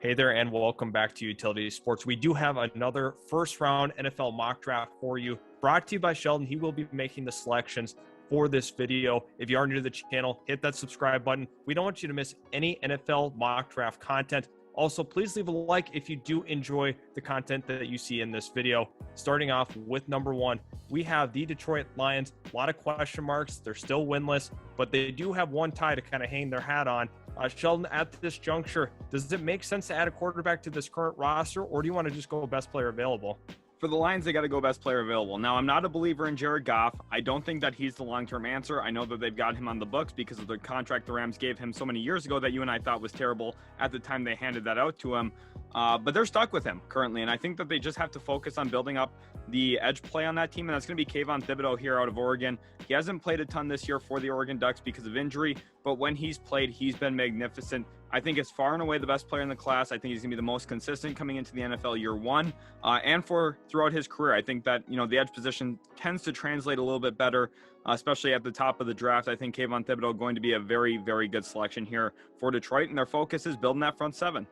Hey there, and welcome back to Utility Sports. We do have another first-round NFL mock draft for you, brought to you by Sheldon. He will be making the selections for this video. If you are new to the channel, hit that subscribe button. We don't want you to miss any NFL mock draft content. Also, please leave a like if you do enjoy the content that you see in this video. Starting off with number one, we have the Detroit Lions. A lot of question marks. They're still winless, but they do have one tie to kind of hang their hat on. Sheldon, at this juncture, does it make sense to add a quarterback to this current roster, or do you want to just go best player available? For the Lions, they got to go best player available. Now, I'm not a believer in Jared Goff. I don't think that he's the long-term answer. I know that they've got him on the books because of the contract the Rams gave him so many years ago that you and I thought was terrible at the time they handed that out to him. But they're stuck with him currently, and I think that they just have to focus on building up the edge play on that team, and that's going to be Kayvon Thibodeau here out of Oregon. He hasn't played a ton this year for the Oregon Ducks because of injury, but when he's played, he's been magnificent. I think is far and away the best player in the class. I think he's going to be the most consistent coming into the NFL year one and for throughout his career. I think that, the edge position tends to translate a little bit better, especially at the top of the draft. I think Kayvon Thibodeau going to be a very, very good selection here for Detroit, and their focus is building that front seven.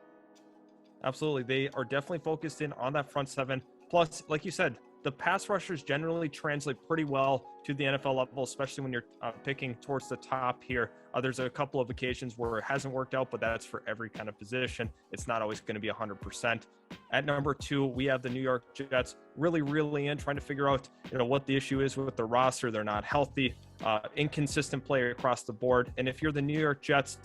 Absolutely. They are definitely focused in on that front seven. Plus, like you said, the pass rushers generally translate pretty well to the NFL level, especially when you're picking towards the top here. There's a couple of occasions where it hasn't worked out, but that's for every kind of position. It's not always going to be 100%. At number two, we have the New York Jets really in trying to figure out, what the issue is with the roster. They're not healthy, inconsistent player across the board. And if you're the New York Jets,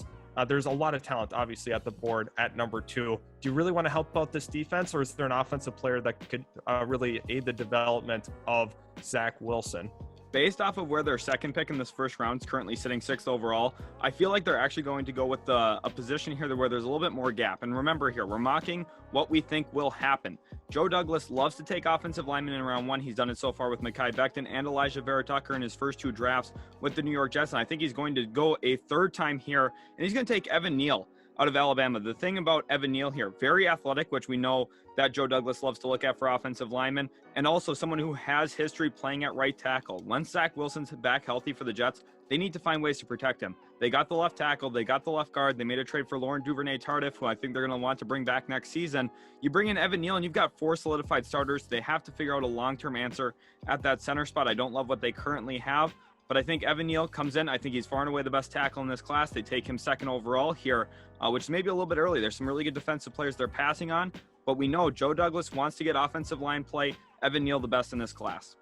there's a lot of talent, obviously, at the board at number two. Do you really want to help out this defense, or is there an offensive player that could really aid the development of Zach Wilson? Based off of where their second pick in this first round is currently sitting 6th overall, I feel like they're actually going to go with a position here where there's a little bit more gap. And remember here, we're mocking what we think will happen. Joe Douglas loves to take offensive linemen in round one. He's done it so far with Mekhi Becton and Elijah Vera Tucker in his first two drafts with the New York Jets. And I think he's going to go a third time here, and he's going to take Evan Neal out of Alabama. The thing about Evan Neal here, very athletic, which we know that Joe Douglas loves to look at for offensive linemen, and also someone who has history playing at right tackle. Once Zach Wilson's back healthy for the Jets, they need to find ways to protect him. They got the left tackle, they got the left guard, they made a trade for Laurent Duvernay-Tardif, who I think they're going to want to bring back next season. You bring in Evan Neal, and you've got 4 solidified starters. They have to figure out a long-term answer at that center spot. I don't love what they currently have, but I think Evan Neal comes in. I think he's far and away the best tackle in this class. They take him 2nd overall here, which is maybe a little bit early. There's some really good defensive players they're passing on, but we know Joe Douglas wants to get offensive line play. Evan Neal, the best in this class.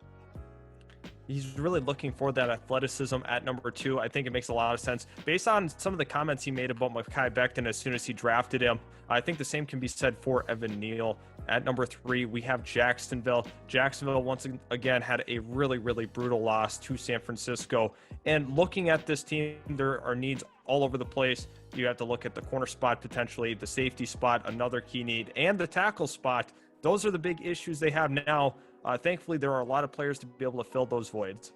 He's really looking for that athleticism at number two. I think it makes a lot of sense. Based on some of the comments he made about Mekhi Becton as soon as he drafted him, I think the same can be said for Evan Neal. At number three, we have Jacksonville. Jacksonville, once again, had a really brutal loss to San Francisco. And looking at this team, there are needs all over the place. You have to look at the corner spot potentially, the safety spot, another key need, and the tackle spot. Those are the big issues they have now. Thankfully, there are a lot of players to be able to fill those voids.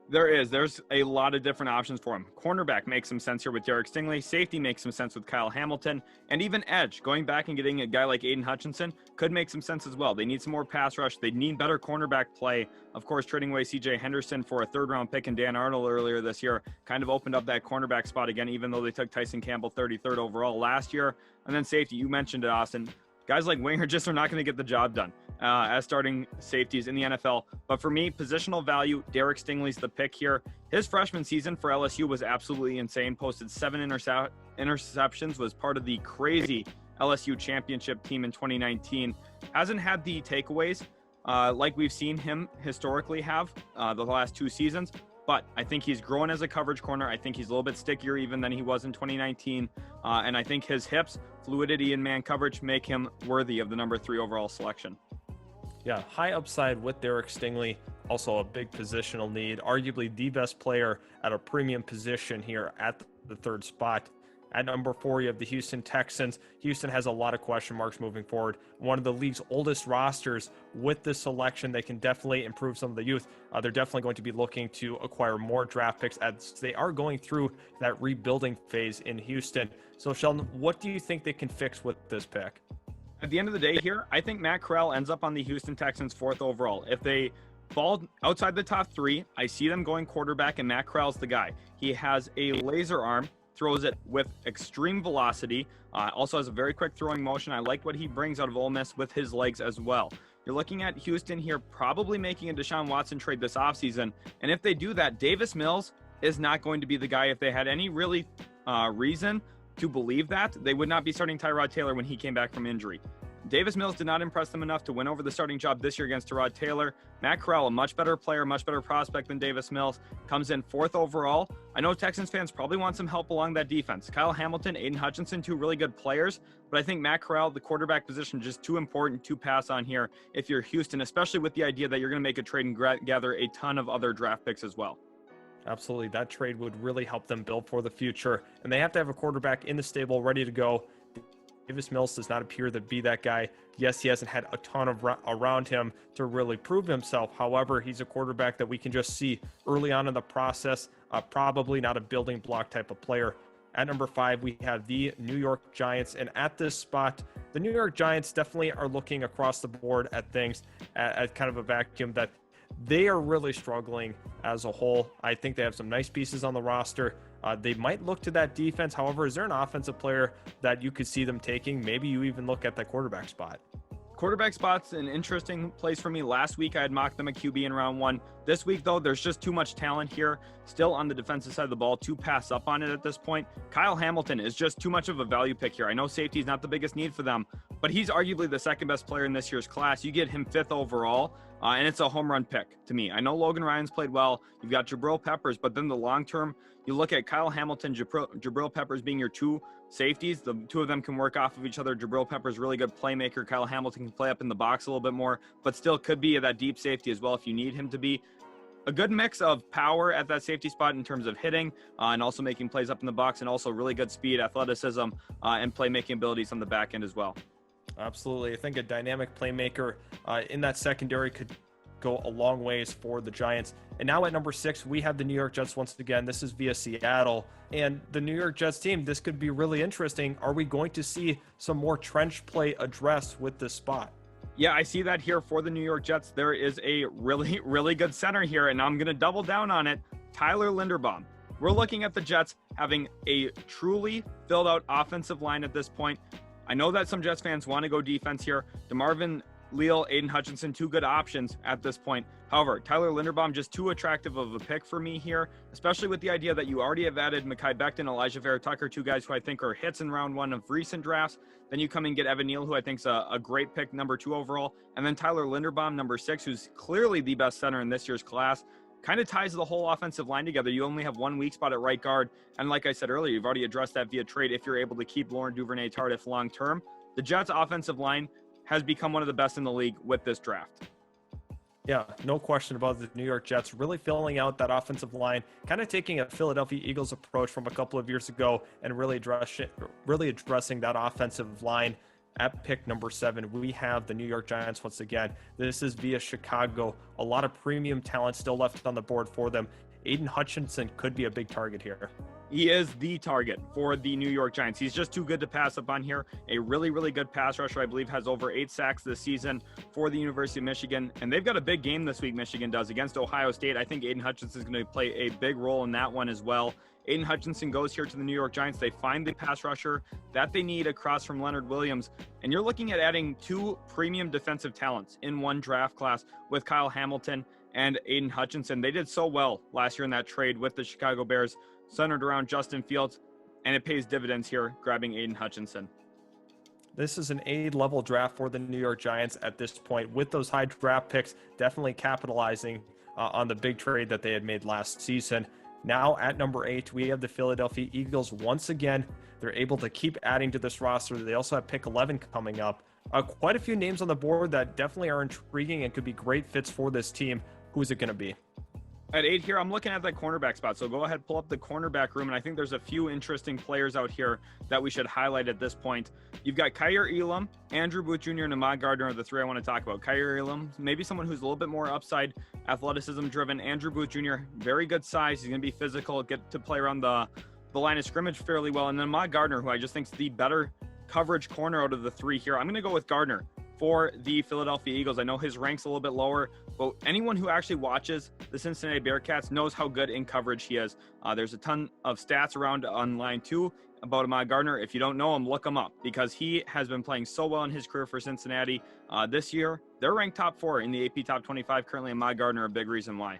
There's a lot of different options for him. Cornerback makes some sense here with Derek Stingley. Safety makes some sense with Kyle Hamilton. And even edge, going back and getting a guy like Aiden Hutchinson could make some sense as well. They need some more pass rush. They need better cornerback play. Of course, trading away C.J. Henderson for a 3rd-round pick and Dan Arnold earlier this year kind of opened up that cornerback spot again, even though they took Tyson Campbell 33rd overall last year. And then safety, you mentioned it, Austin. Guys like Winger just are not going to get the job done as starting safeties in the NFL. But for me, positional value, Derek Stingley's the pick here. His freshman season for LSU was absolutely insane. Posted 7 interceptions, was part of the crazy LSU championship team in 2019. Hasn't had the takeaways like we've seen him historically have the last 2 seasons. But I think he's growing as a coverage corner. I think he's a little bit stickier even than he was in 2019. And I think his hips, fluidity, and man coverage make him worthy of the number 3 overall selection. Yeah, high upside with Derek Stingley. Also a big positional need. Arguably the best player at a premium position here at the 3rd spot. At number 4, you have the Houston Texans. Houston has a lot of question marks moving forward. One of the league's oldest rosters. With this selection, they can definitely improve some of the youth. They're definitely going to be looking to acquire more draft picks as they are going through that rebuilding phase in Houston. So, Sheldon, what do you think they can fix with this pick? At the end of the day here, I think Matt Corral ends up on the Houston Texans 4th overall. If they fall outside the top 3, I see them going quarterback, and Matt Corral's the guy. He has a laser arm throws it with extreme velocity. Also has a very quick throwing motion. I like what he brings out of Ole Miss with his legs as well. You're looking at Houston here probably making a Deshaun Watson trade this offseason. And if they do that, Davis Mills is not going to be the guy. If they had any really reason to believe that, they would not be starting Tyrod Taylor when he came back from injury. Davis Mills did not impress them enough to win over the starting job this year against Tyrod Taylor. Matt Corral, a much better player, much better prospect than Davis Mills, comes in 4th overall. I know Texans fans probably want some help along that defense. Kyle Hamilton, Aiden Hutchinson, 2 really good players, but I think Matt Corral, the quarterback position, just too important to pass on here if you're Houston, especially with the idea that you're going to make a trade and gather a ton of other draft picks as well. Absolutely. That trade would really help them build for the future, and they have to have a quarterback in the stable ready to go. Davis Mills does not appear to be that guy. Yes, he hasn't had a ton of around him to really prove himself. However, he's a quarterback that we can just see early on in the process, probably not a building block type of player. At number 5, we have the New York Giants. And at this spot, the New York Giants definitely are looking across the board at things at kind of a vacuum that they are really struggling as a whole. I think they have some nice pieces on the roster. They might look to that defense. However, is there an offensive player that you could see them taking? Maybe you even look at that quarterback spot. Quarterback spot's an interesting place for me. Last week, I had mocked them a QB in round 1. This week, though, there's just too much talent here still on the defensive side of the ball to pass up on it at this point. Kyle Hamilton is just too much of a value pick here. I know safety is not the biggest need for them, but he's arguably the second best player in this year's class. You get him 5th overall, and it's a home run pick to me. I know Logan Ryan's played well. You've got Jabril Peppers, but then the long term, you look at Kyle Hamilton, Jabril Peppers being your 2 safeties. The 2 of them can work off of each other. Jabril Peppers, really good playmaker. Kyle Hamilton can play up in the box a little bit more, but still could be that deep safety as well if you need him to be. A good mix of power at that safety spot in terms of hitting and also making plays up in the box, and also really good speed, athleticism, and playmaking abilities on the back end as well. Absolutely. I think a dynamic playmaker in that secondary could go a long ways for the Giants. And now at number 6, we have the New York Jets once again. This is via Seattle. And the New York Jets team, this could be really interesting. Are we going to see some more trench play addressed with this spot? Yeah, I see that here for the New York Jets. There is a really, really good center here, and I'm going to double down on it. Tyler Linderbaum. We're looking at the Jets having a truly filled out offensive line at this point. I know that some Jets fans want to go defense here. DeMarvin Leal, Aiden Hutchinson, 2 good options at this point. However, Tyler Linderbaum, just too attractive of a pick for me here, especially with the idea that you already have added Mekhi Becton, Elijah Vera-Tucker, 2 guys who I think are hits in round 1 of recent drafts. Then you come and get Evan Neal, who I think is a great pick, number 2 overall. And then Tyler Linderbaum, number 6, who's clearly the best center in this year's class. Kind of ties the whole offensive line together. You only have 1 weak spot at right guard. And like I said earlier, you've already addressed that via trade if you're able to keep Lauren Duvernay-Tardif long term. The Jets offensive line has become one of the best in the league with this draft. Yeah, no question about the New York Jets really filling out that offensive line, kind of taking a Philadelphia Eagles approach from a couple of years ago and really addressing that offensive line. At pick number 7, we have the New York Giants once again. This is via Chicago. A lot of premium talent still left on the board for them. Aiden Hutchinson could be a big target here. He is the target for the New York Giants. He's just too good to pass up on here. A really, really good pass rusher, I believe, has over 8 sacks this season for the University of Michigan. And they've got a big game this week, Michigan does, against Ohio State. I think Aiden Hutchinson is going to play a big role in that one as well. Aiden Hutchinson goes here to the New York Giants. They find the pass rusher that they need across from Leonard Williams. And you're looking at adding 2 premium defensive talents in one draft class with Kyle Hamilton and Aiden Hutchinson. They did so well last year in that trade with the Chicago Bears, centered around Justin Fields, and it pays dividends here, grabbing Aiden Hutchinson. This is an A-level draft for the New York Giants at this point, with those high draft picks, definitely capitalizing on the big trade that they had made last season. Now at number 8, we have the Philadelphia Eagles. Once again, they're able to keep adding to this roster. They also have pick 11 coming up. Quite a few names on the board that definitely are intriguing and could be great fits for this team. Who is it going to be? At 8 here, I'm looking at that cornerback spot. So go ahead, pull up the cornerback room. And I think there's a few interesting players out here that we should highlight at this point. You've got Kaiir Elam, Andrew Booth Jr., and Ahmad Gardner are the 3 I want to talk about. Kaiir Elam, maybe someone who's a little bit more upside, athleticism driven. Andrew Booth Jr., very good size. He's going to be physical, get to play around the line of scrimmage fairly well. And then Ahmad Gardner, who I just think is the better coverage corner out of the 3 here. I'm going to go with Gardner. for the Philadelphia Eagles. I know his rank's a little bit lower, but anyone who actually watches the Cincinnati Bearcats knows how good in coverage he is. There's a ton of stats around online too about Ahmad Gardner. If you don't know him, look him up because he has been playing so well in his career for Cincinnati. This year, they're ranked top 4 in the AP Top 25. Currently, Ahmad Gardner, a big reason why.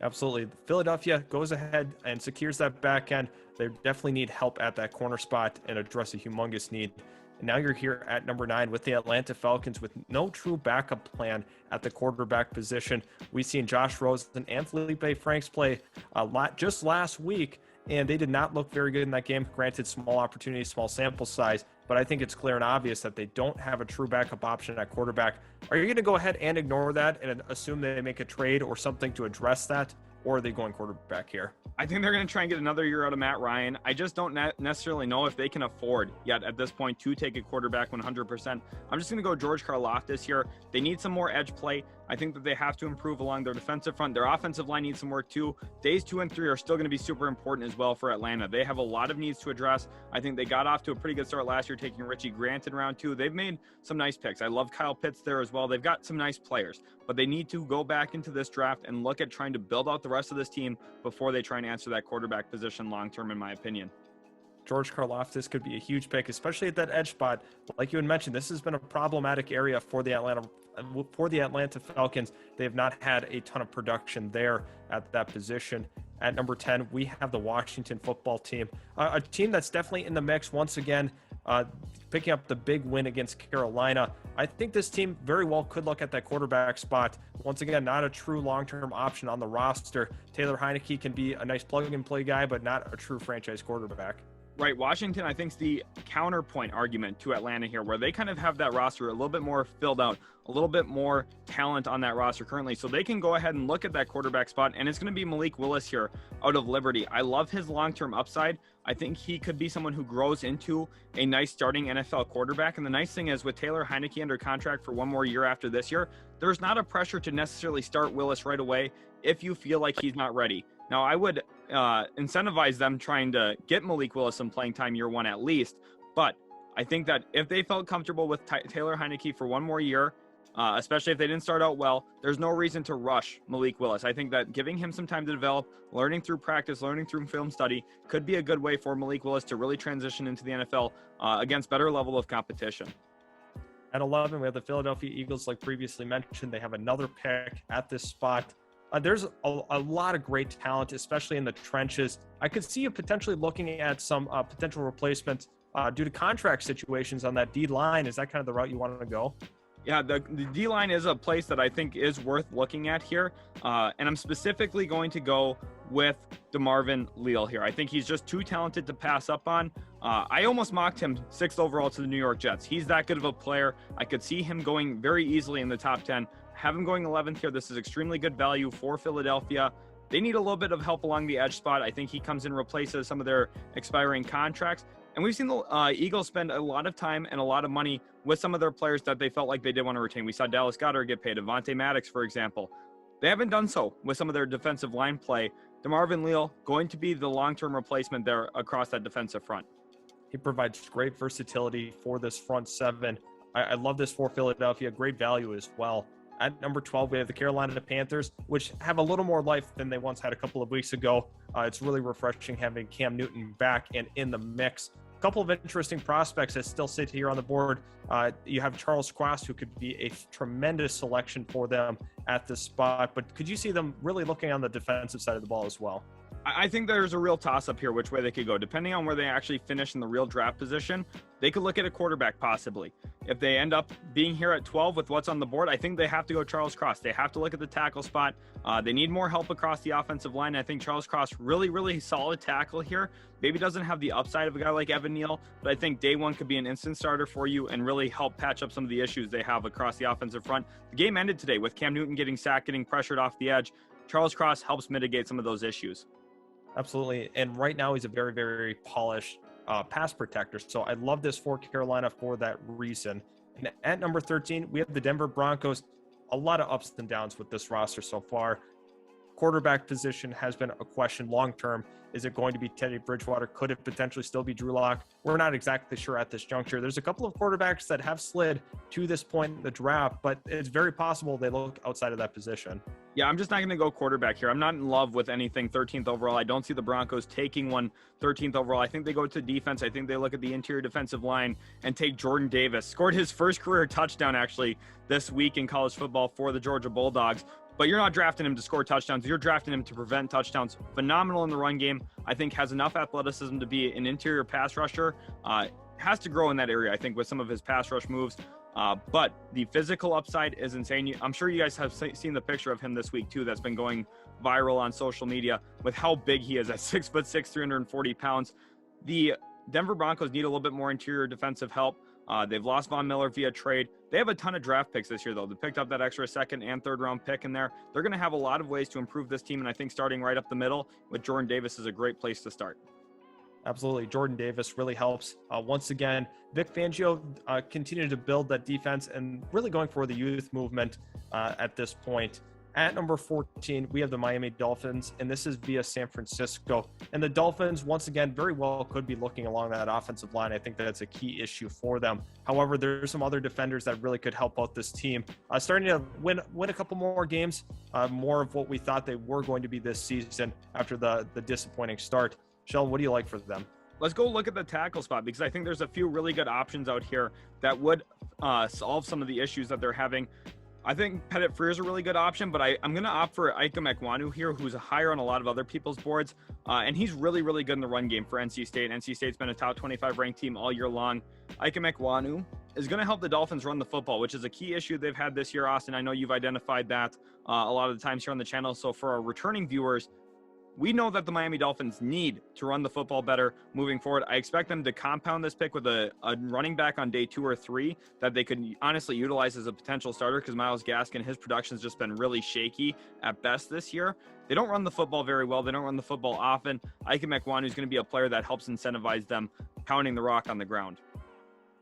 Absolutely. Philadelphia goes ahead and secures that back end. They definitely need help at that corner spot and address a humongous need. And now you're here at number 9 with the Atlanta Falcons with no true backup plan at the quarterback position. We've seen Josh Rosen and Felipe Franks play a lot just last week, and they did not look very good in that game. Granted, small opportunity, small sample size, but I think it's clear and obvious that they don't have a true backup option at quarterback. Are you going to go ahead and ignore that and assume they make a trade or something to address that? Or are they going quarterback here? I think they're going to try and get another year out of Matt Ryan. I just don't necessarily know if they can afford yet at this point to take a quarterback 100%. I'm just going to go George Karlaftis here. They need some more edge play. I think that they have to improve along their defensive front. Their offensive line needs some work too. Days 2 and 3 are still going to be super important as well for Atlanta. They have a lot of needs to address. I think they got off to a pretty good start last year, taking Richie Grant in round 2. They've made some nice picks. I love Kyle Pitts there as well. They've got some nice players, but they need to go back into this draft and look at trying to build out the rest of this team before they try and answer that quarterback position long-term, in my opinion. George Karlaftis could be a huge pick, especially at that edge spot. Like you had mentioned, this has been a problematic area for the Atlanta Falcons. They have not had a ton of production there at that position. At number 10, we have the Washington football team, a team that's definitely in the mix once again, picking up the big win against Carolina. I think this team very well could look at that quarterback spot. Once again, not a true long-term option on the roster. Taylor Heineke can be a nice plug-and-play guy, but not a true franchise quarterback. Right, Washington, I think, is the counterpoint argument to Atlanta here, where they kind of have that roster a little bit more filled out, a little bit more talent on that roster currently. So they can go ahead and look at that quarterback spot, and it's going to be Malik Willis here out of Liberty. I love his long-term upside. I think he could be someone who grows into a nice starting NFL quarterback. And the nice thing is with Taylor Heineke under contract for one more year after this year, there's not a pressure to necessarily start Willis right away if you feel like he's not ready. Now, I would incentivize them trying to get Malik Willis some playing time year 1 at least. But I think that if they felt comfortable with Taylor Heineke for one more year, especially if they didn't start out well, there's no reason to rush Malik Willis. I think that giving him some time to develop, learning through practice, learning through film study could be a good way for Malik Willis to really transition into the NFL against better level of competition. At 11, we have the Philadelphia Eagles, like previously mentioned. They have another pick at this spot. There's a lot of great talent, especially in the trenches. I could see you potentially looking at some potential replacements due to contract situations on that D line. Is that kind of the route you want to go? Yeah, the D-line is a place that I think is worth looking at here. And I'm specifically going to go with DeMarvin Leal here. I think he's just too talented to pass up on. I almost mocked him 6th overall to the New York Jets. He's that good of a player. I could see him going very easily in the top 10. Have him going 11th here. This is extremely good value for Philadelphia. They need a little bit of help along the edge spot. I think he comes in, replaces some of their expiring contracts. And we've seen the Eagles spend a lot of time and a lot of money with some of their players that they felt like they did want to retain. We saw Dallas Goedert get paid, Avonte Maddox, for example. They haven't done so with some of their defensive line play. DeMarvin Leal going to be the long-term replacement there across that defensive front. He provides great versatility for this front seven. I love this for Philadelphia. Great value as well. At number 12, we have the Carolina Panthers, which have a little more life than they once had a couple of weeks ago. It's really refreshing having Cam Newton back and in the mix. A couple of interesting prospects that still sit here on the board. You have Charles Cross, who could be a tremendous selection for them at this spot. But could you see them really looking on the defensive side of the ball as well? I think there's a real toss-up here which way they could go. Depending on where they actually finish in the real draft position, they could look at a quarterback possibly. If they end up being here at 12 with what's on the board, I think they have to go Charles Cross. They have to look at the tackle spot. They need more help across the offensive line. I think Charles Cross, really solid tackle here. Maybe doesn't have the upside of a guy like Evan Neal, but I think day one could be an instant starter for you and really help patch up some of the issues they have across the offensive front. The game ended today with Cam Newton getting sacked, getting pressured off the edge. Charles Cross helps mitigate some of those issues. Absolutely. And right now he's a very polished pass protector. So I love this for Carolina for that reason. And at number 13, we have the Denver Broncos. A lot of ups and downs with this roster so far. quarterback position has been a question long-term. Is it going to be Teddy Bridgewater? Could it potentially still be Drew Lock? We're not exactly sure at this juncture. There's a couple of quarterbacks that have slid to this point in the draft, but it's very possible they look outside of that position. Yeah, I'm just not going to go quarterback here. I'm not in love with anything 13th overall. I don't see the Broncos taking one 13th overall. I think they go to defense. I think they look at the interior defensive line and take Jordan Davis. Scored his first career touchdown, actually, this week in college football for the Georgia Bulldogs. But you're not drafting him to score touchdowns. You're drafting him to prevent touchdowns. Phenomenal in the run game. I think has enough athleticism to be an interior pass rusher. Has to grow in that area, I think, with some of his pass rush moves. But the physical upside is insane. I'm sure you guys have seen the picture of him this week, too, that's been going viral on social media with how big he is at 6'6", 340 pounds. The Denver Broncos need a little bit more interior defensive help. They've lost Von Miller via trade. They have a ton of draft picks this year, though. They picked up that extra second and third round pick in there. They're going to have a lot of ways to improve this team, and I think starting right up the middle with Jordan Davis is a great place to start. Absolutely. Jordan Davis really helps. Once again, Vic Fangio continued to build that defense and really going for the youth movement at this point. At number 14, we have the Miami Dolphins, and this is via San Francisco. And the Dolphins, once again, very well could be looking along that offensive line. I think that's a key issue for them. However, there's some other defenders that really could help out this team. Starting to win a couple more games, more of what we thought they were going to be this season after the disappointing start. Sheldon, what do you like for them? Let's go look at the tackle spot, because I think there's a few really good options out here that would solve some of the issues that they're having. I think Pettit Freer is a really good option, but I'm going to opt for Ikem Ekwonu here, who's higher on a lot of other people's boards. And he's really, really good in the run game for NC State. NC State's been a top 25 ranked team all year long. Ikem Ekwonu is going to help the Dolphins run the football, which is a key issue they've had this year, Austin. I know you've identified that a lot of the times here on the channel. So for our returning viewers, we know that the Miami Dolphins need to run the football better moving forward. I expect them to compound this pick with a running back on day 2 or 3 that they could honestly utilize as a potential starter, because Myles Gaskin, his production has just been really shaky at best this year. They don't run the football very well. They don't run the football often. Ikem Ekwonu is going to be a player that helps incentivize them pounding the rock on the ground.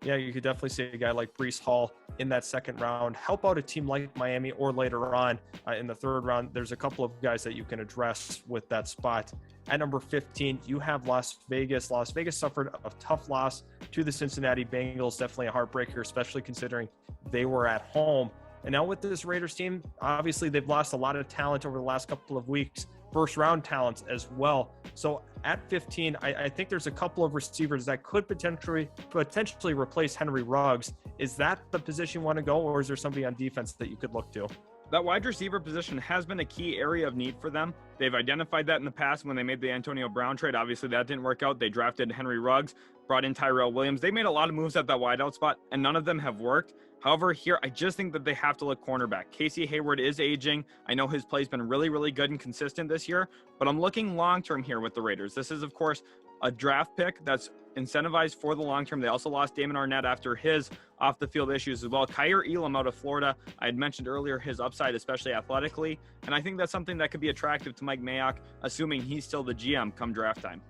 Yeah, you could definitely see a guy like Breece Hall in that second round help out a team like Miami, or later on in the third round. There's a couple of guys that you can address with that spot. At number 15, you have Las Vegas. Las Vegas suffered a tough loss to the Cincinnati Bengals. Definitely a heartbreaker, especially considering they were at home. And now with this Raiders team, obviously they've lost a lot of talent over the last couple of weeks. First round talents as well. So at 15, I think there's a couple of receivers that could potentially replace Henry Ruggs. Is that the position you want to go, or is there somebody on defense that you could look to? That wide receiver position has been a key area of need for them. They've identified that in the past when they made the Antonio Brown trade. Obviously, that didn't work out. They drafted Henry Ruggs, brought in Tyrell Williams. They made a lot of moves at that wideout spot, and none of them have worked. However, here, I just think that they have to look cornerback. Casey Hayward is aging. I know his play's been really, really good and consistent this year, but I'm looking long-term here with the Raiders. This is, of course, a draft pick that's incentivized for the long term. They also lost Damon Arnett after his off-the-field issues as well. Kaiir Elam out of Florida, I had mentioned earlier his upside, especially athletically, and I think that's something that could be attractive to Mike Mayock, assuming he's still the GM come draft time.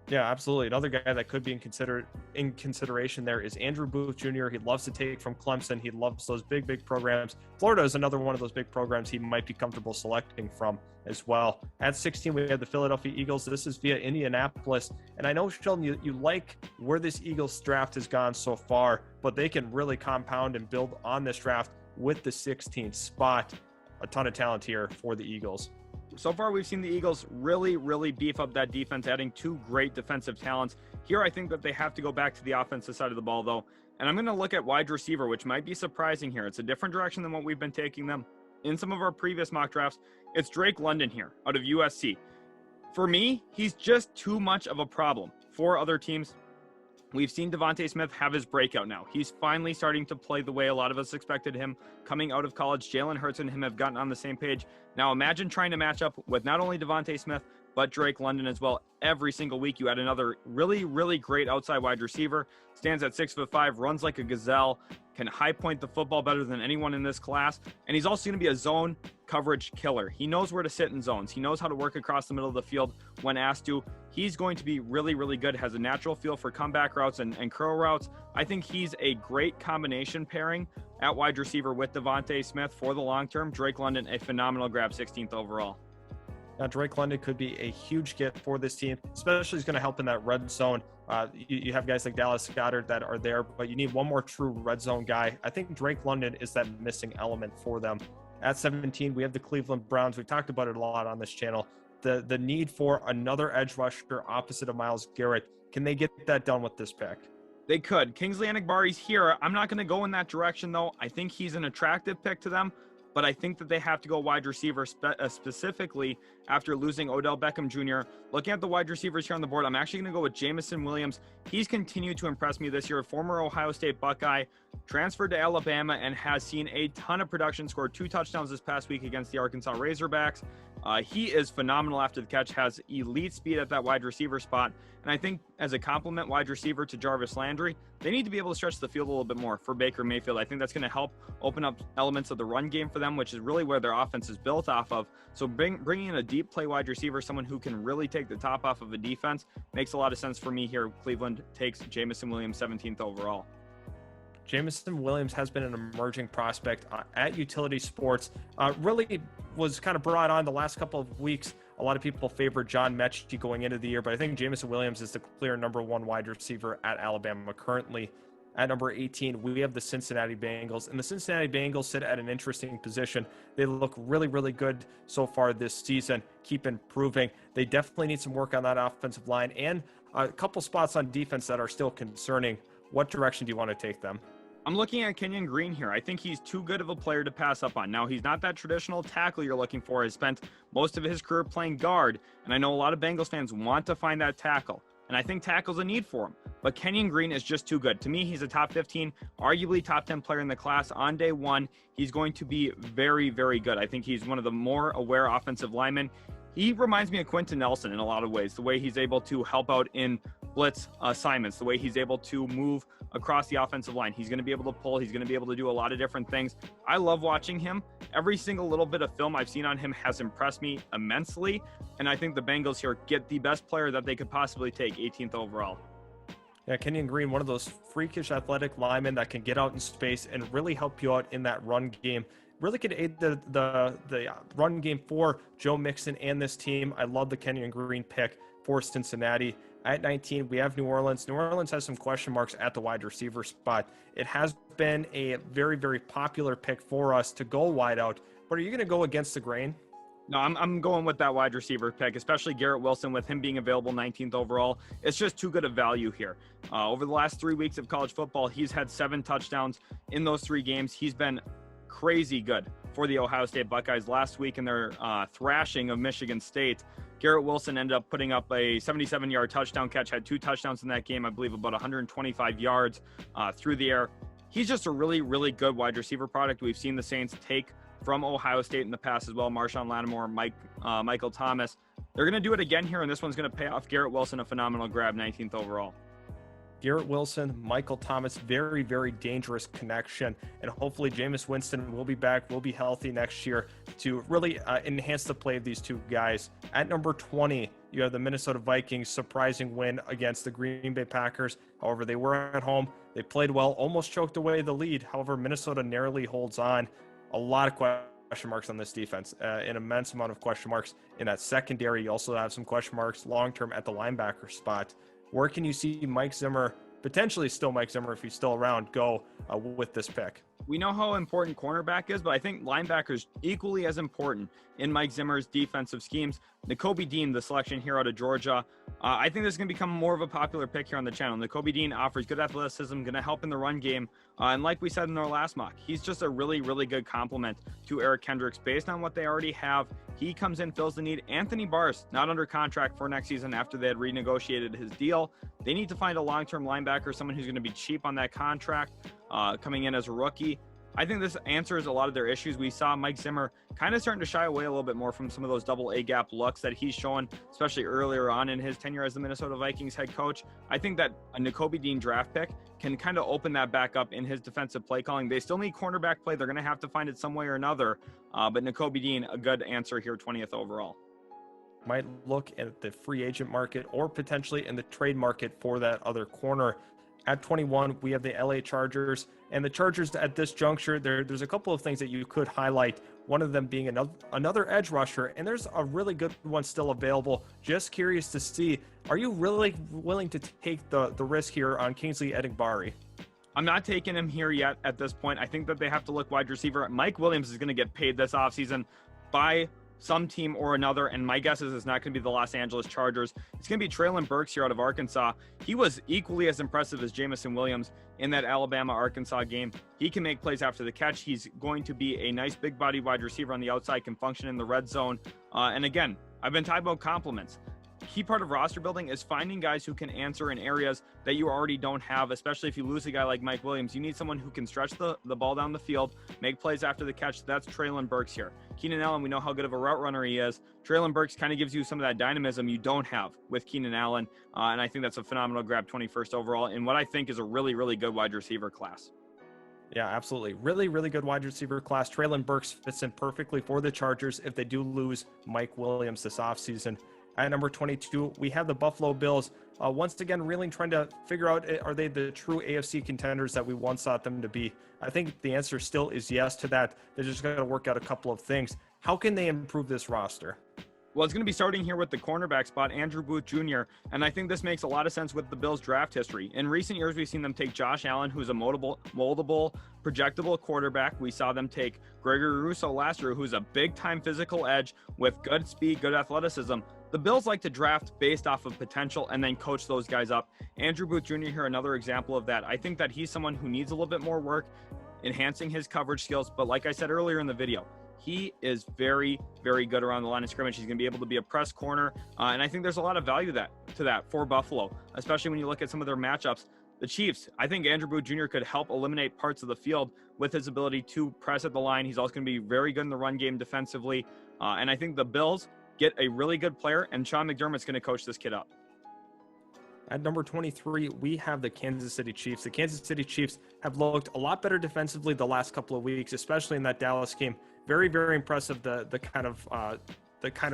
Yeah, absolutely. Another guy that could be in consideration there is Andrew Booth Jr. He loves to take from Clemson. He loves those big programs. Florida is another one of those big programs he might be comfortable selecting from as well. At 16, we have the Philadelphia Eagles. This is via Indianapolis. And I know, Sheldon, you like where this Eagles draft has gone so far, but they can really compound and build on this draft with the 16th spot. A ton of talent here for the Eagles. So far, we've seen the Eagles really beef up that defense, adding 2 great defensive talents. Here, I think that they have to go back to the offensive side of the ball, though. And I'm going to look at wide receiver, which might be surprising here. It's a different direction than what we've been taking them. In some of our previous mock drafts, it's Drake London here out of USC. For me, he's just too much of a problem for other teams. We've seen Devontae Smith have his breakout now. He's finally starting to play the way a lot of us expected him coming out of college. Jalen Hurts and him have gotten on the same page. Now imagine trying to match up with not only Devontae Smith, but Drake London as well. Every single week you add another really great outside wide receiver. Stands at 6'5", runs like a gazelle, can high point the football better than anyone in this class. And he's also going to be a zone coverage killer. He knows where to sit in zones. He knows how to work across the middle of the field when asked to. He's going to be really good, has a natural feel for comeback routes and curl routes. I think he's a great combination pairing at wide receiver with Devontae Smith for the long term. Drake London, a phenomenal grab, 16th overall. Now, Drake London could be a huge get for this team, especially he's going to help in that red zone. You have guys like Dallas Goedert that are there, but you need one more true red zone guy. I think Drake London is that missing element for them. At 17, we have the Cleveland Browns. We talked about it a lot on this channel. The need for another edge rusher opposite of Myles Garrett. Can they get that done with this pick? They could. Kingsley Enagbari's here. I'm not going to go in that direction, though. I think he's an attractive pick to them, but I think that they have to go wide receiver specifically after losing Odell Beckham Jr. Looking at the wide receivers here on the board, I'm actually going to go with Jamison Williams. He's continued to impress me this year. Former Ohio State Buckeye, transferred to Alabama, and has seen a ton of production, scored 2 touchdowns this past week against the Arkansas Razorbacks. He is phenomenal after the catch, has elite speed at that wide receiver spot. And I think as a complement wide receiver to Jarvis Landry, they need to be able to stretch the field a little bit more for Baker Mayfield. I think that's going to help open up elements of the run game for them, which is really where their offense is built off of. So bringing in a deep play wide receiver, someone who can really take the top off of a defense, makes a lot of sense for me here. Cleveland takes Jamison Williams 17th overall. Jamison Williams has been an emerging prospect at Utility Sports. Really was kind of brought on the last couple of weeks. A lot of people favored John Mechie going into the year, but I think Jamison Williams is the clear number 1 wide receiver at Alabama currently. At number 18, we have the Cincinnati Bengals, and the Cincinnati Bengals sit at an interesting position. They look really, really good so far this season, keep improving. They definitely need some work on that offensive line and a couple spots on defense that are still concerning. What direction do you want to take them? I'm looking at Kenyon Green here. I think he's too good of a player to pass up on. Now, he's not that traditional tackle you're looking for. He's spent most of his career playing guard, and I know a lot of Bengals fans want to find that tackle, and I think tackle's a need for him. But Kenyon Green is just too good. To me, he's a top 15, arguably top 10 player in the class on day one. He's going to be very, very good. I think he's one of the more aware offensive linemen. He reminds me of Quentin Nelson in a lot of ways, the way he's able to help out in blitz assignments, the way he's able to move across the offensive line. He's going to be able to pull. He's going to be able to do a lot of different things. I love watching him. Every single little bit of film I've seen on him has impressed me immensely. And I think the Bengals here get the best player that they could possibly take, 18th overall. Yeah, Kenyon Green, one of those freakish athletic linemen that can get out in space and really help you out in that run game. Really could aid the run game for Joe Mixon and this team. I love the Kenyon Green pick for Cincinnati. At 19, we have New Orleans. New Orleans has some question marks at the wide receiver spot. It has been a very, very popular pick for us to go wide out. But are you going to go against the grain? No, I'm going with that wide receiver pick, especially Garrett Wilson with him being available 19th overall. It's just too good a value here. Over the last 3 weeks of college football, he's had 7 touchdowns in those 3 games. He's been crazy good for the Ohio State Buckeyes. Last week in their thrashing of Michigan State, Garrett Wilson ended up putting up a 77-yard touchdown catch, had 2 touchdowns in that game, I believe about 125 yards through the air. He's just a really, really good wide receiver product. We've seen the Saints take from Ohio State in the past as well. Marshawn Lattimore, Michael Thomas. They're going to do it again here, and this one's going to pay off. Garrett Wilson, a phenomenal grab, 19th overall. Garrett Wilson, Michael Thomas, very, very dangerous connection. And hopefully Jameis Winston will be back, will be healthy next year to really enhance the play of these 2 guys. At number 20, you have the Minnesota Vikings, surprising win against the Green Bay Packers. However, they were at home. They played well, almost choked away the lead. However, Minnesota narrowly holds on. A lot of question marks on this defense, an immense amount of question marks in that secondary. You also have some question marks long-term at the linebacker spot. Where can you see Mike Zimmer, potentially still Mike Zimmer if he's still around, go with this pick? We know how important cornerback is, but I think linebackers equally as important in Mike Zimmer's defensive schemes. Nakobe Dean, the selection here out of Georgia. I think this is going to become more of a popular pick here on the channel. Nakobe Dean offers good athleticism, going to help in the run game. And like we said in our last mock, he's just a really, really good complement to Eric Kendricks based on what they already have. He comes in, fills the need. Anthony Barr's not under contract for next season after they had renegotiated his deal. They need to find a long-term linebacker, someone who's going to be cheap on that contract, coming in as a rookie. I think this answers a lot of their issues. We saw Mike Zimmer kind of starting to shy away a little bit more from some of those double A gap looks that he's shown, especially earlier on in his tenure as the Minnesota Vikings head coach. I think that a Nakobe Dean draft pick can kind of open that back up in his defensive play calling. They still need cornerback play. They're going to have to find it some way or another. But Nakobe Dean, a good answer here, 20th overall. Might look at the free agent market or potentially in the trade market for that other corner. At 21, we have the LA Chargers. And the Chargers at this juncture, there's a couple of things that you could highlight. One of them being another edge rusher, and there's a really good one still available. Just curious to see, are you really willing to take the risk here on Kingsley Enagbare? I'm not taking him here yet at this point. I think that they have to look wide receiver. Mike Williams is going to get paid this offseason by some team or another, and my guess is it's not going to be the Los Angeles Chargers. It's going to be Treylon Burks here out of Arkansas. He was equally as impressive as Jamison Williams in that Alabama-Arkansas game. He can make plays after the catch. He's going to be a nice big body wide receiver on the outside, can function in the red zone. And again, I've been talking about compliments. Key part of roster building is finding guys who can answer in areas that you already don't have, especially if you lose a guy like Mike Williams. You need someone who can stretch the ball down the field, make plays after the catch. That's Treylon Burks here. Keenan Allen, we know how good of a route runner he is. Treylon Burks kind of gives you some of that dynamism you don't have with Keenan Allen, and I think that's a phenomenal grab, 21st overall, in what I think is a really, really good wide receiver class. Yeah, absolutely. Really, really good wide receiver class. Treylon Burks fits in perfectly for the Chargers if they do lose Mike Williams this offseason. At number 22, we have the Buffalo Bills. Once again, really trying to figure out, are they the true AFC contenders that we once thought them to be? I think the answer still is yes to that. They're just going to work out a couple of things. How can they improve this roster? Well, it's going to be starting here with the cornerback spot, Andrew Booth Jr., and I think this makes a lot of sense with the Bills' draft history. In recent years, we've seen them take Josh Allen, who's a moldable, projectable quarterback. We saw them take Gregory Rousseau last year, who's a big-time physical edge with good speed, good athleticism. The Bills like to draft based off of potential and then coach those guys up. Andrew Booth Jr. here, another example of that. I think that he's someone who needs a little bit more work enhancing his coverage skills, but like I said earlier in the video, he is very, very good around the line of scrimmage. He's going to be able to be a press corner, and I think there's a lot of value to that for Buffalo, especially when you look at some of their matchups. The Chiefs, I think Andrew Booth Jr. could help eliminate parts of the field with his ability to press at the line. He's also going to be very good in the run game defensively, and I think the Bills get a really good player, and Sean McDermott's going to coach this kid up. At number 23, we have the Kansas City Chiefs. The Kansas City Chiefs have looked a lot better defensively the last couple of weeks, especially in that Dallas game. Very, very impressive, the kind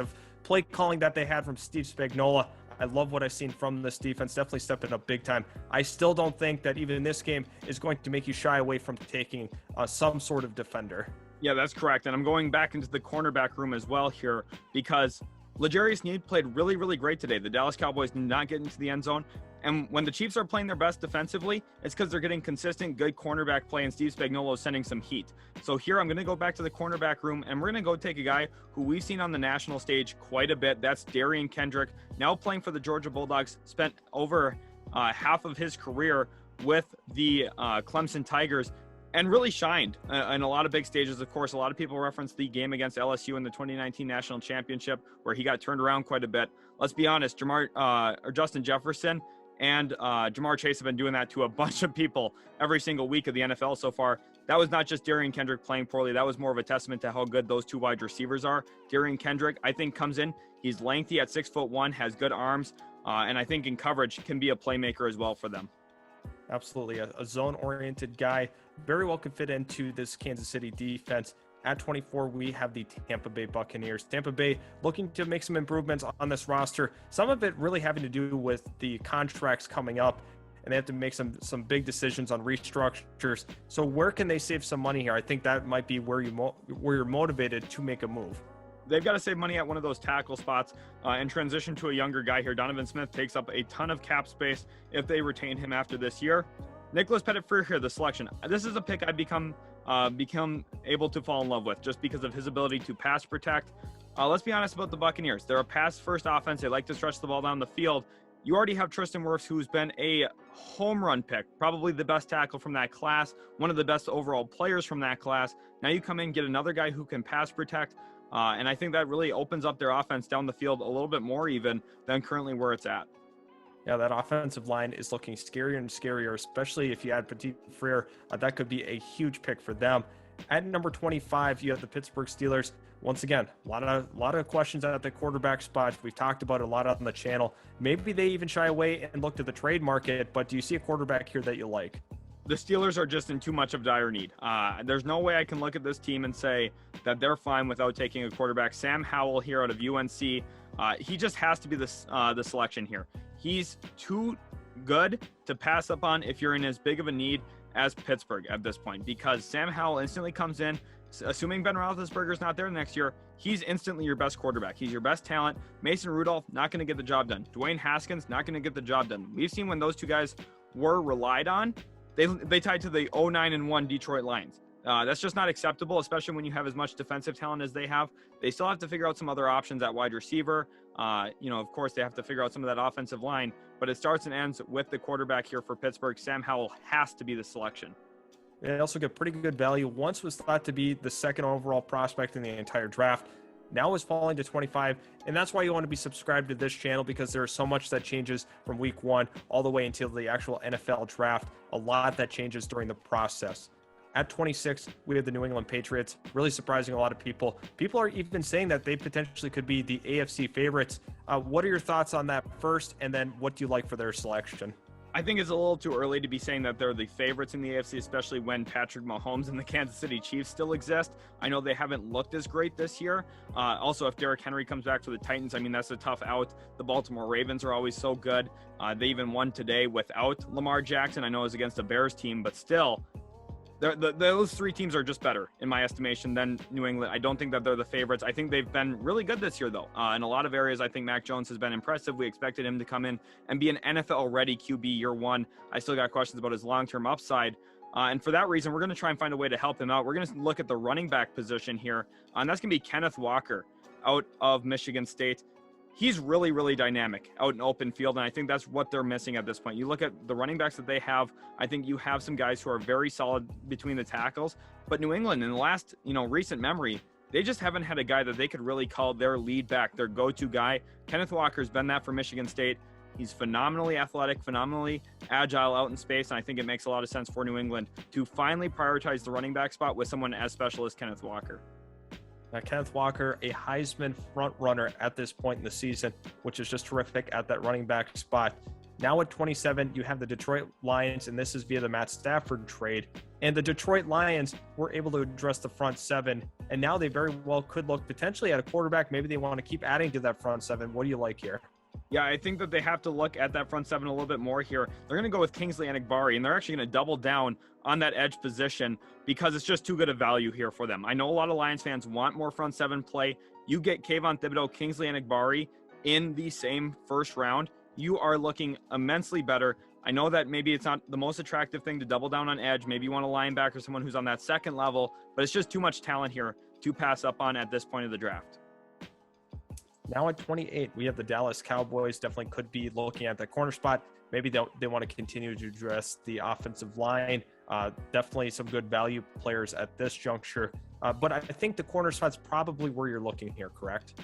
of play calling that they had from Steve Spagnuolo. I love what I've seen from this defense, definitely stepping up big time. I still don't think that even this game is going to make you shy away from taking some sort of defender. Yeah, that's correct. And I'm going back into the cornerback room as well here because L'Jarius Sneed played really, really great today. The Dallas Cowboys did not get into the end zone. And when the Chiefs are playing their best defensively, it's because they're getting consistent, good cornerback play, and Steve Spagnuolo is sending some heat. So here I'm going to go back to the cornerback room, and we're going to go take a guy who we've seen on the national stage quite a bit. That's Darian Kendrick, now playing for the Georgia Bulldogs, spent over half of his career with the Clemson Tigers, and really shined in a lot of big stages. Of course, a lot of people reference the game against LSU in the 2019 National Championship, where he got turned around quite a bit. Let's be honest, Justin Jefferson and Jamar Chase have been doing that to a bunch of people every single week of the NFL so far. That was not just Darian Kendrick playing poorly. That was more of a testament to how good those two wide receivers are. Darian Kendrick, I think, comes in. He's lengthy at 6'1", has good arms, and I think in coverage can be a playmaker as well for them. Absolutely. A zone-oriented guy. Very well could fit into this Kansas City defense. At 24, we have the Tampa Bay Buccaneers. Tampa Bay looking to make some improvements on this roster. Some of it really having to do with the contracts coming up, and they have to make some big decisions on restructures. So where can they save some money here? I think that might be where you're motivated to make a move. They've got to save money at one of those tackle spots and transition to a younger guy here. Donovan Smith takes up a ton of cap space if they retain him after this year. Nicholas Pettit-Freer here, the selection. This is a pick I've become able to fall in love with just because of his ability to pass protect. Let's be honest about the Buccaneers. They're a pass-first offense. They like to stretch the ball down the field. You already have Tristan Wirfs, who's been a home run pick, probably the best tackle from that class, one of the best overall players from that class. Now you come in, get another guy who can pass protect. And I think that really opens up their offense down the field a little bit more even than currently where it's at. Yeah, that offensive line is looking scarier and scarier, especially if you add Pettit-Freer. That could be a huge pick for them. At number 25, you have the Pittsburgh Steelers. Once again, a lot of questions at the quarterback spot. We've talked about it a lot on the channel. Maybe they even shy away and look to the trade market, but do you see a quarterback here that you like? The Steelers are just in too much of dire need. There's no way I can look at this team and say that they're fine without taking a quarterback. Sam Howell here out of UNC, he just has to be the selection here. He's too good to pass up on if you're in as big of a need as Pittsburgh at this point, because Sam Howell instantly comes in. Assuming Ben Roethlisberger's not there next year, he's instantly your best quarterback. He's your best talent. Mason Rudolph, not going to get the job done. Dwayne Haskins, not going to get the job done. We've seen when those two guys were relied on, they tied to the 0-9-1 Detroit Lions. That's just not acceptable, especially when you have as much defensive talent as they have. They still have to figure out some other options at wide receiver. Of course, they have to figure out some of that offensive line, but it starts and ends with the quarterback here for Pittsburgh. Sam Howell has to be the selection. They also get pretty good value. Once was thought to be the second overall prospect in the entire draft. Now is falling to 25. And that's why you want to be subscribed to this channel, because there is so much that changes from week 1 all the way until the actual NFL draft. A lot that changes during the process. At 26, we have the New England Patriots, really surprising a lot of people. People are even saying that they potentially could be the AFC favorites. What are your thoughts on that first? And then what do you like for their selection? I think it's a little too early to be saying that they're the favorites in the AFC, especially when Patrick Mahomes and the Kansas City Chiefs still exist. I know they haven't looked as great this year. Also, if Derrick Henry comes back for the Titans, I mean, that's a tough out. The Baltimore Ravens are always so good. They even won today without Lamar Jackson. I know it was against a Bears team, but still, those three teams are just better, in my estimation, than New England. I don't think that they're the favorites. I think they've been really good this year, though. In a lot of areas, I think Mac Jones has been impressive. We expected him to come in and be an NFL-ready QB year 1. I still got questions about his long-term upside. And for that reason, we're going to try and find a way to help him out. We're going to look at the running back position here. And that's going to be Kenneth Walker out of Michigan State. He's really, really dynamic out in open field, and I think that's what they're missing at this point. You look at the running backs that they have, I think you have some guys who are very solid between the tackles, but New England, in the last, recent memory, they just haven't had a guy that they could really call their lead back, their go-to guy. Kenneth Walker's been that for Michigan State. He's phenomenally athletic, phenomenally agile out in space, and I think it makes a lot of sense for New England to finally prioritize the running back spot with someone as special as Kenneth Walker. Kenneth Walker, a Heisman front runner at this point in the season, which is just terrific at that running back spot. Now at 27, you have the Detroit Lions, and this is via the Matt Stafford trade. And the Detroit Lions were able to address the front 7, and now they very well could look potentially at a quarterback. Maybe they want to keep adding to that front 7. What do you like here? Yeah, I think that they have to look at that front 7 a little bit more here. They're going to go with Kingsley Enagbari, and they're actually going to double down on that edge position because it's just too good a value here for them. I know a lot of Lions fans want more front 7 play. You get Kayvon Thibodeau, Kingsley Enagbari in the same first round, you are looking immensely better. I know that maybe it's not the most attractive thing to double down on edge. Maybe you want a linebacker, someone who's on that second level, but it's just too much talent here to pass up on at this point of the draft. Now at 28, we have the Dallas Cowboys. Definitely could be looking at that corner spot. Maybe they want to continue to address the offensive line. Definitely some good value players at this juncture. But I think the corner spot's probably where you're looking here, correct?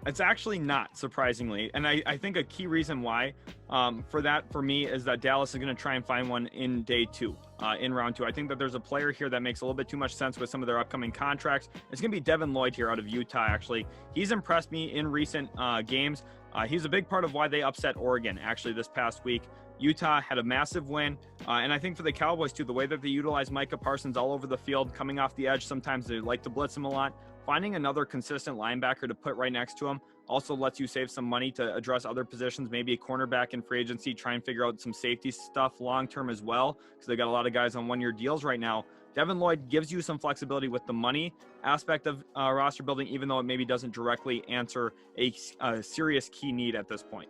It's actually not, surprisingly. And I think a key reason why for me is that Dallas is going to try and find one in day 2, in round 2. I think that there's a player here that makes a little bit too much sense with some of their upcoming contracts. It's going to be Devin Lloyd here out of Utah, actually. He's impressed me in recent games. He's a big part of why they upset Oregon, actually, this past week. Utah had a massive win. And I think for the Cowboys, too, the way that they utilize Micah Parsons all over the field, coming off the edge, sometimes they like to blitz him a lot. Finding another consistent linebacker to put right next to him also lets you save some money to address other positions, maybe a cornerback in free agency, try and figure out some safety stuff long-term as well, because they got a lot of guys on one-year deals right now. Devin Lloyd gives you some flexibility with the money aspect of roster building, even though it maybe doesn't directly answer a serious key need at this point.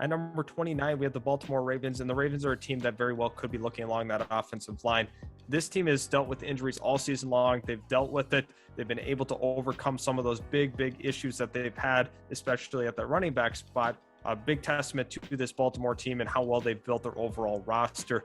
At number 29, we have the Baltimore Ravens, and the Ravens are a team that very well could be looking along that offensive line. This team has dealt with injuries all season long. They've dealt with it. They've been able to overcome some of those big issues that they've had, especially at that running back spot. A big testament to this Baltimore team and how well they've built their overall roster.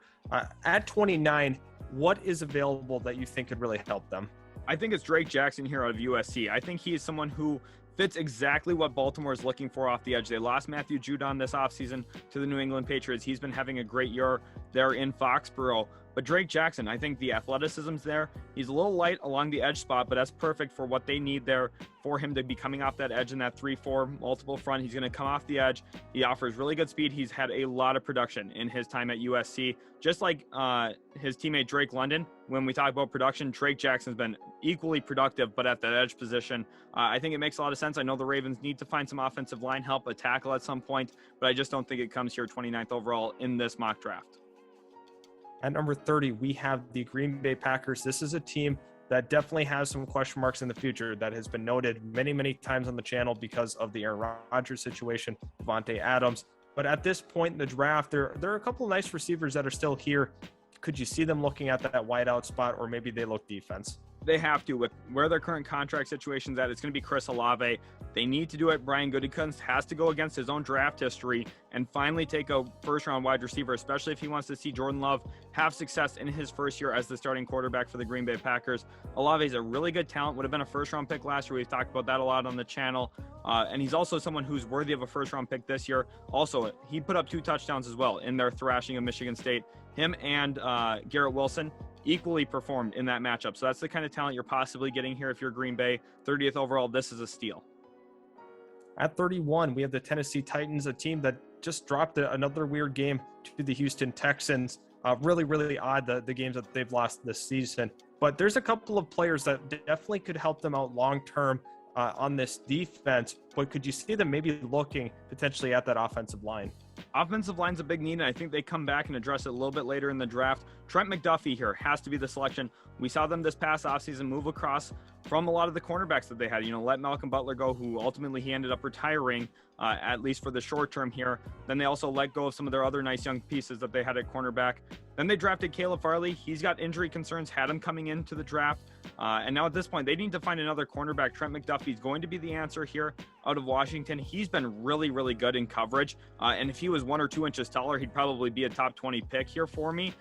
At 29, what is available that you think could really help them? I think it's Drake Jackson here out of USC. I think he is someone who fits exactly what Baltimore is looking for off the edge. They lost Matthew Judon this offseason to the New England Patriots. He's been having a great year there in Foxborough. But Drake Jackson, I think the athleticism's there. He's a little light along the edge spot, but that's perfect for what they need there for him to be coming off that edge in that 3-4 multiple front. He's going to come off the edge. He offers really good speed. He's had a lot of production in his time at USC. Just like his teammate Drake London, when we talk about production, Drake Jackson's been equally productive, but at that edge position, I think it makes a lot of sense. I know the Ravens need to find some offensive line help, a tackle at some point, but I just don't think it comes here 29th overall in this mock draft. At number 30, we have the Green Bay Packers. This is a team that definitely has some question marks in the future that has been noted many, many times on the channel because of the Aaron Rodgers situation, Devontae Adams. But at this point in the draft, there are a couple of nice receivers that are still here. Could you see them looking at that wideout spot, or maybe they look defense? They have to. With where their current contract situation's at, it's going to be Chris Olave. They need to do it. Brian Gutekunst has to go against his own draft history and finally take a first-round wide receiver, especially if he wants to see Jordan Love have success in his first year as the starting quarterback for the Green Bay Packers. Olave is a really good talent, would have been a first-round pick last year. We've talked about that a lot on the channel. And he's also someone who's worthy of a first-round pick this year. Also, he put up 2 touchdowns as well in their thrashing of Michigan State. Him and Garrett Wilson equally performed in that matchup. So that's the kind of talent you're possibly getting here if you're Green Bay. 30th overall, this is a steal. At 31, we have the Tennessee Titans, a team that just dropped another weird game to the Houston Texans. Really, really odd, the games that they've lost this season. But there's a couple of players that definitely could help them out long-term on this defense. But could you see them maybe looking potentially at that offensive line? Offensive line's a big need, and I think they come back and address it a little bit later in the draft. Trent McDuffie here has to be the selection. We saw them this past offseason move across from a lot of the cornerbacks that they had. Let Malcolm Butler go, who ultimately he ended up retiring, at least for the short term here. Then they also let go of some of their other nice young pieces that they had at cornerback. Then they drafted Caleb Farley. He's got injury concerns, had him coming into the draft. And now at this point, they need to find another cornerback. Trent McDuffie is going to be the answer here out of Washington. He's been really, really good in coverage. And if he was 1 or 2 inches taller, he'd probably be a top 20 pick here for me.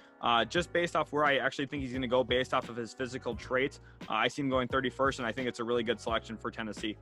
Just based off where I actually think he's going to go based off of his physical traits. I see him going 31st, and I think it's a really good selection for Tennessee.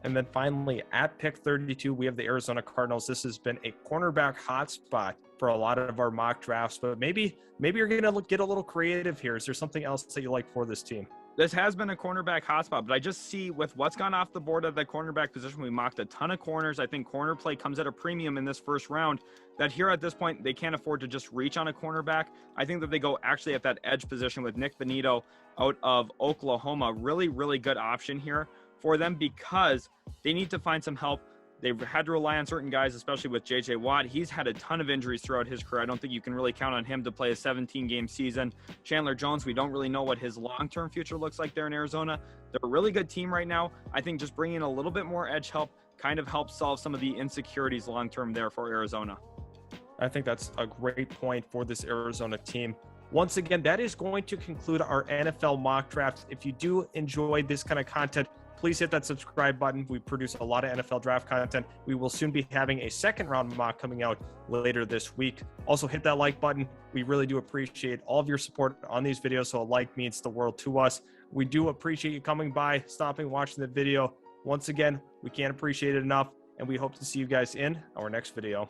And then finally, at pick 32, we have the Arizona Cardinals. This has been a cornerback hotspot for a lot of our mock drafts, but maybe you're going to get a little creative here. Is there something else that you like for this team? This has been a cornerback hotspot, but I just see with what's gone off the board at the cornerback position, we mocked a ton of corners. I think corner play comes at a premium in this first round, that here at this point, they can't afford to just reach on a cornerback. I think that they go actually at that edge position with Nick Bonito out of Oklahoma. Really, really good option here for them because they need to find some help. They've had to rely on certain guys, especially with J.J. Watt. He's had a ton of injuries throughout his career. I don't think you can really count on him to play a 17-game season. Chandler Jones, we don't really know what his long-term future looks like there in Arizona. They're a really good team right now. I think just bringing in a little bit more edge help kind of helps solve some of the insecurities long-term there for Arizona. I think that's a great point for this Arizona team. Once again, that is going to conclude our NFL mock draft. If you do enjoy this kind of content, please hit that subscribe button. We produce a lot of NFL draft content. We will soon be having a second round mock coming out later this week. Also hit that like button. We really do appreciate all of your support on these videos. So a like means the world to us. We do appreciate you coming by, stopping, watching the video. Once again, we can't appreciate it enough, and we hope to see you guys in our next video.